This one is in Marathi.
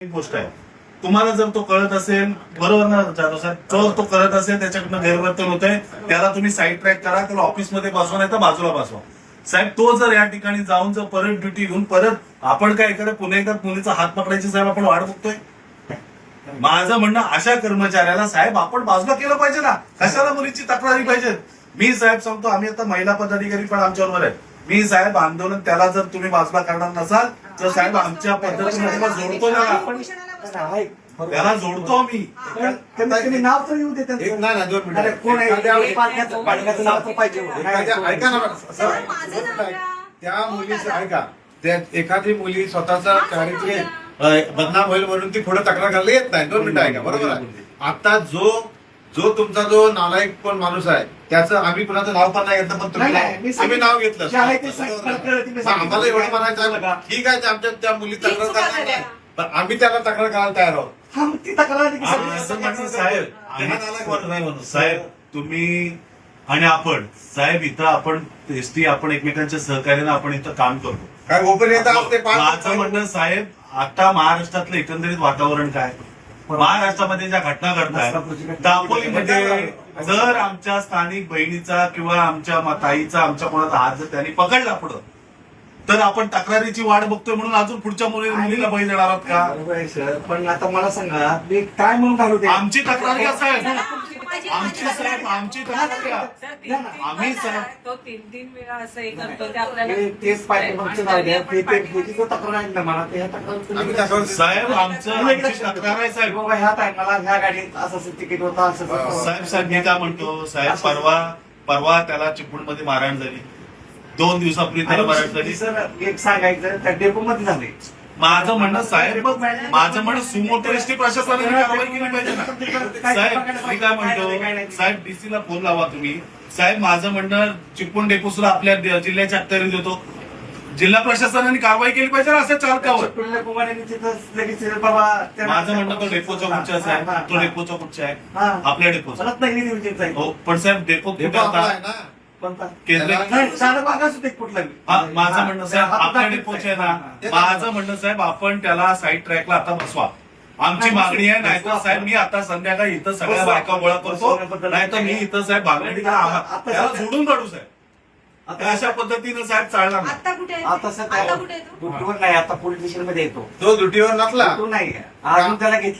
एक गोष्ट आहे, तुम्हाला जर तो कळत असेल, बरोबर ना जाधव साहेब, तो करत असेल, त्याच्याकडनं गैरवर्तन होत आहे, त्याला तुम्ही साईड ट्रॅक करा, त्याला ऑफिसमध्ये बसवा नाही तर बाजूला बसवा. साहेब तो जर या ठिकाणी जाऊन जर परत ड्युटी घेऊन परत आपण काय एखाद्या पुणेकर मुलीचा हात पकडायची साहेब आपण वाट बघतोय. माझं म्हणणं अशा कर्मचाऱ्याला साहेब आपण बाजूला केलं पाहिजे ना, कशाला मुलीची तक्रारी पाहिजे. मी साहेब सांगतो, आम्ही आता महिला पदाधिकारी पण आमच्याबरोबर आहे. मी साहेब आंदोलन त्याला जर तुम्ही बाजूला करणार नसाल तर साहेब आमच्या पद्धतीने जोडतो त्याला जोडतो मी. नाव तर येऊ दे त्या मुलीचं ऐका, त्या एखादी मुली स्वतःचा चारित्र्य बदनाम होईल म्हणून ती पुढे तक्रार करायला येत नाही. 2 मिनिटं ऐका, बरोबर आहे. आता जो तुमचा जो नालायक कोण माणूस आहे त्याचं आम्ही कुणाचं नाव पण नाही घेतलं, पण तुम्ही आम्ही नाव घेतलं. आम्हाला एवढं म्हणायचं आहे, ठीक आहे, आमच्या त्या मुली तक्रार करणार नाही, पण आम्ही त्याला तक्रार करायला तयार आहोत. साहेब तुम्ही आणि आपण साहेब इथं आपण एसटी आपण एकमेकांच्या सहकार्याने आपण इथं काम करतो. काय ओपन येतात ते माझं म्हणणं साहेब, आता महाराष्ट्रातलं एकंदरीत वातावरण काय, महाराष्ट्रामध्ये ज्या घटना घडतात, दापोलीमध्ये जर आमच्या स्थानिक बहिणीचा किंवा आमच्या ताईचा आमच्या कोणाचा हात जर त्यांनी पकडला पुढं, तर आपण तक्रारीची वाट बघतोय म्हणून अजून पुढच्या मुलीला बळी देणार आहोत का? पण आता मला सांगा, मी काय म्हणून घालू दे आमची तक्रार घ्या साहेब, आमची साहेब आमची तक्रार घ्या. आम्ही तो 3 वेळा असं हे करतो ते आपल्याला तेच पाहिजे तक्रार आहे ना मला, त्या तक्रार साहेब आमची तक्रार आहे साहेब. बाबा ह्या टायमाला ह्या गाडीत असं तिकीट होतं असं. साहेब मी काय म्हणतो साहेब, परवा त्याला चिपळूणमध्ये मारहाण झाली, 2 दिवसापूर्वी त्याला मारहाण झाली. सर एक सांगायचं, त्या डेपो मध्ये झाले. माझं म्हणणं साहेब, माझं म्हणणं सुमोटो एसटी प्रशासनाने कारवाई केली पाहिजे ना. साहेब मी काय म्हणतो साहेब, डीसीला फोन लावा तुम्ही. साहेब माझं म्हणणं, चिपळूण डेपो सुद्धा आपल्या जिल्ह्याच्या अखत्यारीत देतो, जिल्हा प्रशासनाने कारवाई केली पाहिजे ना असं चालकावर. माझं म्हणणं तो डेपोचा कुठचा आहे साहेब, तो डेपोचा कुठचा आहे, आपल्या डेपोचा. हो पण साहेब डेपो कुठे होता, केंद्र. माझं म्हणणं साहेब आपल्या डेपोचे आहे ना. माझं म्हणणं साहेब, आपण त्याला साईड ट्रॅकला आता बसवा, आमची मागणी आहे. नाहीतर साहेब मी आता संध्याकाळी इथं सगळ्या बायका गोळा करतो, नाहीतर मी इथं साहेब भांगडी त्याला जोडून काढू साहेब. अशा पद्धतीनं साहेब चालणार नाही. आता कुठे आहे? आता सर आता कुठे आहे तो? ड्युटीवर नाही, आता पोलीस स्टेशन मध्ये येतो तो ड्युटीवर नसला नाही, अजून त्याला घेतलं